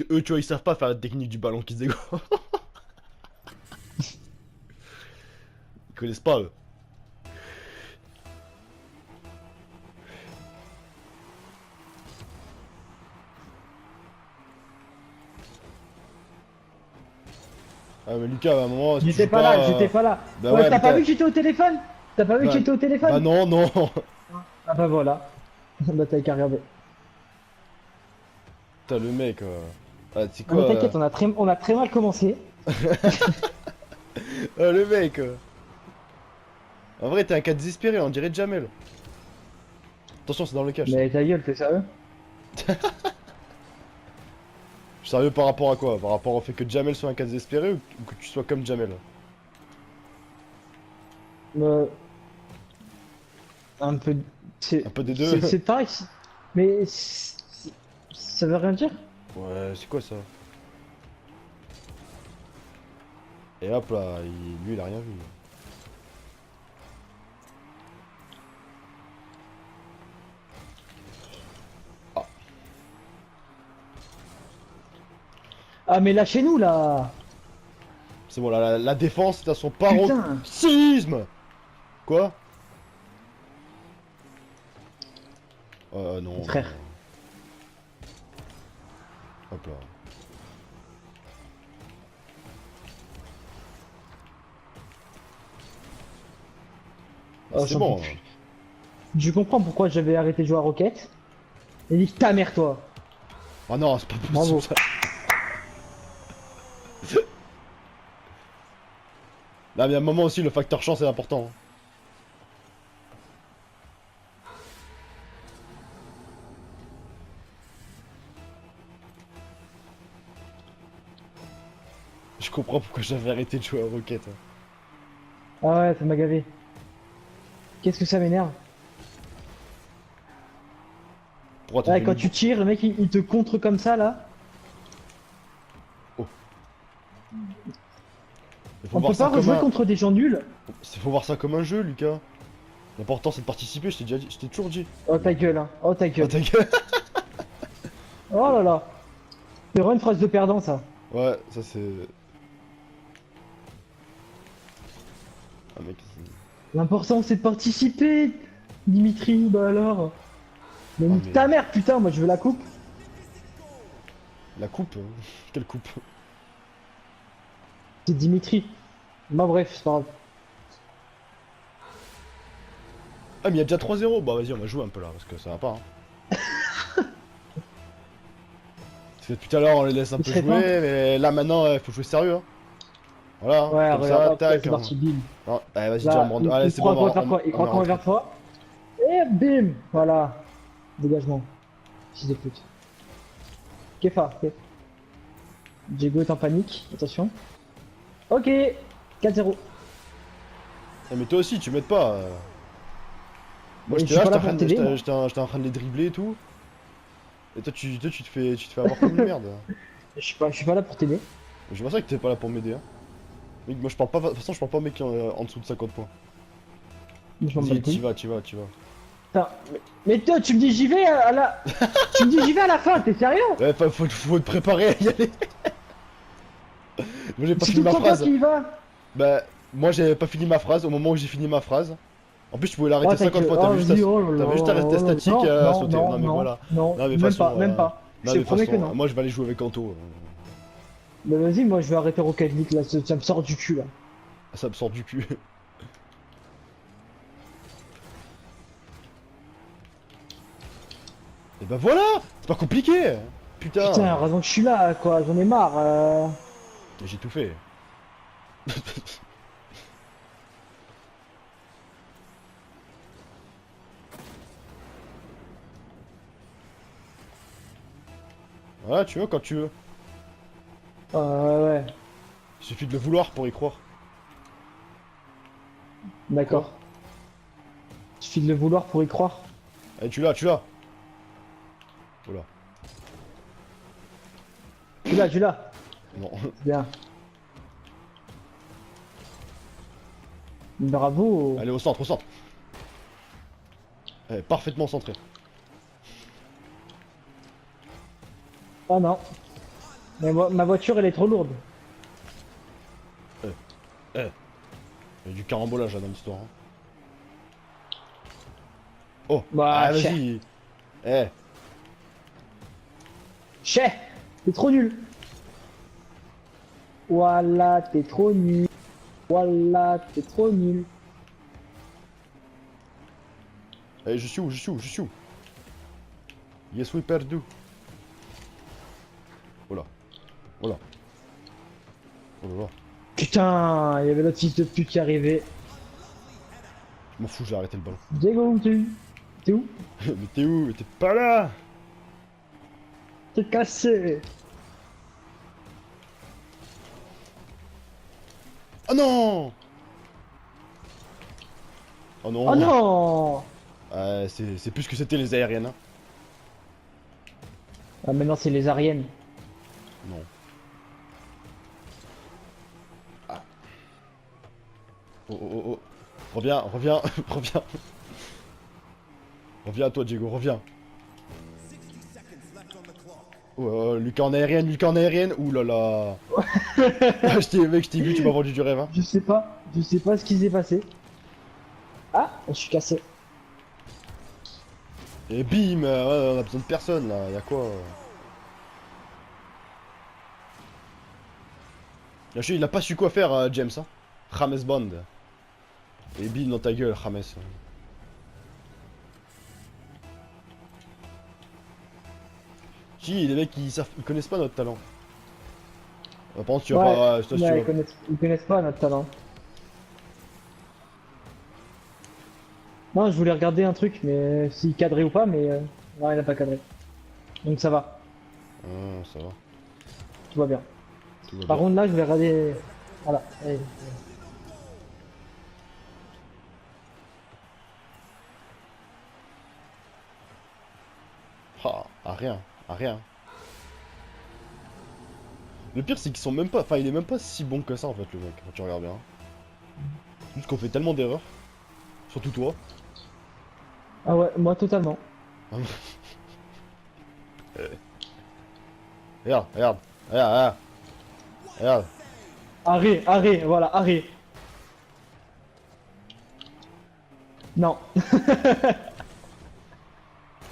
que eux, tu vois, ils savent pas faire la technique du ballon qui se dégomme. Ils connaissent pas, eux. Ah, mais Lucas, à un moment, si tu J'étais joues pas là, pas. j'étais pas là. Bah Ouais, ouais, t'as mais pas t'as. vu que j'étais au téléphone? T'as pas vu que Bah, j'étais au bah téléphone? non, non. Ah bah voilà. Bah t'as qu'à regarder. Putain, le mec. Ah, tu sais Non mais quoi t'inquiète, on a très mal commencé. ah, le mec. En vrai, t'es un cas désespéré, on dirait Jamel. Attention, c'est dans le cache, ça. Mais ta gueule, t'es sérieux? Je suis sérieux par rapport à quoi? Par rapport au fait que Jamel soit un cas désespéré ou que tu sois comme Jamel? Euh, un peu. Un peu des deux? C'est pareil. Mais ça veut rien dire. Ouais, c'est quoi ça? Et hop là, lui il a rien vu. Ah, Ah mais lâchez-nous là! c'est bon, la défense est à son Putain! paroxysme! Quoi? Non, non. Frère. Hop là. Ah, Oh, c'est j'en peux bon, hein. plus. Je comprends pourquoi j'avais arrêté de jouer à Rocket. Et dit ta mère toi! Ah non, c'est pas possible Bravo. ça. Là, mais à un moment aussi, le facteur chance est important, hein. Je comprends pourquoi j'avais arrêté de jouer à Rocket, hein. Ah ouais, ça m'a gavé. Qu'est-ce que ça m'énerve? Pourquoi t'es Ouais, quand devenu... tu tires, le mec il te contre comme ça là. Oh. Il faut On voir peut ça pas comme rejouer un... contre des gens nuls. Faut voir ça comme un jeu, Lucas. L'important c'est de participer, je t'ai déjà dit, je t'ai toujours dit. Oh ta gueule, hein. Oh ta Oh gueule. ta gueule. Oh là là. C'est vraiment une phrase de perdant ça. Ouais, ça c'est... Ah mec, L'important c'est de participer, Dimitri, bah alors. Mais ah nique mais... ta mère, putain, moi je veux la coupe. La coupe? Quelle coupe? C'est Dimitri. Bah bref, c'est pas grave. Ah mais il y a déjà 3-0, bah vas-y on va jouer un peu là, parce que ça va pas, hein. Parce que tout à l'heure on les laisse un Il peu serait jouer, temps. mais là maintenant il faut jouer sérieux, hein. Voilà, hein. Ouais, Comme regarde, ça, hop, tac, c'est hein. parti, bim. Non, allez vas-y, déjà on me Là, rend... Allez il c'est bon, croit qu'on va faire quoi? Il on croit est qu'on va rentré. faire quoi? Et bim! Voilà. Dégagement. Fils de pute. Kefa, ok. Diego est en panique, attention. Ok, 4-0. Ah, mais toi aussi tu m'aides pas. Moi Mais je j'étais suis là, pas là pour t'aider, moi. j'étais en train de les dribbler et tout. Et toi tu te fais avoir comme une merde. Je suis pas là pour t'aider. Je vois ça que t'es pas là pour m'aider, hein. Mec, moi je parle pas, de toute façon je parle pas aux mecs qui ont en dessous de 50 points. Je m'en bats Vas-y, les couilles. t'y vas. Putain, mais toi, tu me dis j'y vais à la... tu me dis j'y vais à la fin, t'es sérieux? Ouais, faut te préparer à y aller. Moi j'ai pas C'est fini tout le ma temps toi phrase. qui y va. Bah, moi j'avais pas fini ma phrase au moment où j'ai fini ma phrase. En plus, tu pouvais Oh l'arrêter ta 50 gueule, fois, oh vas-y, oh là là, t'avais juste à rester oh là là. statique et Non, à non, sauter. non, Non, mais non, voilà. non, Non, mais de toute même façon, pas, même pas. Je non, te mais de toute promets que façon, non. moi je vais aller jouer avec Anto. Mais vas-y, moi je vais arrêter Rocket League là, ça me sort du cul là. Ça me sort du cul. Et bah voilà! C'est pas compliqué! Putain! Putain, heureusement que je suis là, quoi, j'en ai marre. J'ai tout fait. Voilà, tu veux quand tu veux. Ouais, Il suffit de le vouloir pour y croire. d'accord. Suffit de le vouloir pour y croire. Allez, tu l'as. Voilà. Tu l'as. Non. C'est bien. Bravo. Allez, au centre, au centre. Allez, parfaitement centré. Oh non. Mais ma voiture, elle est trop lourde. Il y a du carambolage là dans l'histoire. Hein. Oh, Bah, ah vas-y. Eh, Chais, t'es trop nul. Voilà, t'es trop nul. Voilà, t'es trop nul. eh, je suis où, je suis où, je suis où? Yes, we perdu. Oh là. Oh là. Oh là là. Putain, il y avait l'autre fils de pute qui arrivait. Je m'en fous, j'ai arrêté le ballon. Diego, t'es où? Mais t'es où? Mais t'es pas là! T'es cassé. Oh non! Oh non! Oh non. C'est plus que c'était les aériennes. Hein. Ah, maintenant, c'est les Ariennes. Non. Ah. Oh oh oh oh. Reviens, reviens, reviens. Reviens à toi, Diego, reviens. Oh, Lucas en aérienne, Lucas en aérienne. Ouh là là. Ah, mec, je t'ai vu, tu m'as vendu du rêve. Hein. Je sais pas ce qui s'est passé. Ah, je suis cassé. Et bim, on a besoin de personne là, y'a quoi Lâché, il a pas su quoi faire, James. Hein. James Bond. Et bim dans ta gueule, James. Si, les mecs ils connaissent pas notre talent. Par contre, tu vas Ouais, pas. Je t'assure. ouais, ils connaissent pas notre talent. Non, je voulais regarder un truc, mais s'il cadrait ou pas, mais non, il a pas cadré. Donc ça va, Ah, ça va. tout va bien. Tout va Par bien. contre, là, je vais regarder. Voilà. Allez. Ah, à rien, à rien. Le pire, c'est qu'ils sont même pas. Enfin, il est même pas si bon que ça en fait, le mec, quand tu regardes bien. Juste qu'on fait tellement d'erreurs. Surtout toi. Ah ouais, moi totalement. Regarde, regarde, regarde, regarde. Regarde. Arrêt, arrêt, voilà, arrêt. Non.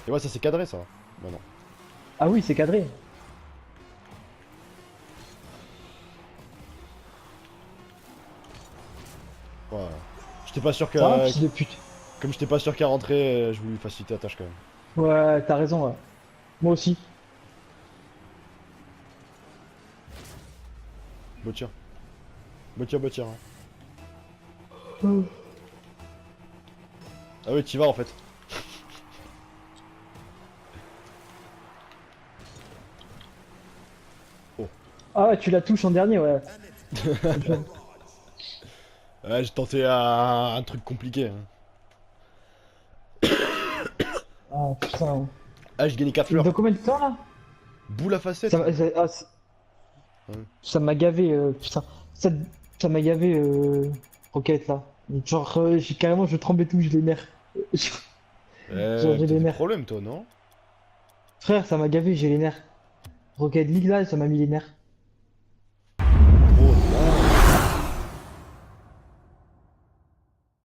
Et ouais, ça c'est cadré ça. Bah non. Ah oui, c'est cadré. Ouais. J'étais pas sûr que. Ça va, fils de pute. Comme j'étais pas sûr qu'à rentrer, je voulais lui faciliter la tâche quand même. Ouais, t'as raison, ouais. Moi aussi. Bon tiens. Bon tiens, bon tiens. Hein. Euh, Ah oui, t'y vas en fait. Ah ouais, tu la touches en dernier, ouais. Ouais, j'ai tenté un truc compliqué. Hein. Ah putain. Ah, j'ai gagné 4 Il me fleurs. fait combien de temps là? Boule à facette. Ça m'a gavé, putain. Ça m'a gavé, Rocket là. Genre, carrément, je tremblais tout, je les nerfs. Genre, T'as j'ai les des nerfs. problèmes toi, non? Frère, ça m'a gavé, j'ai les nerfs. Rocket League là, ça m'a mis les nerfs.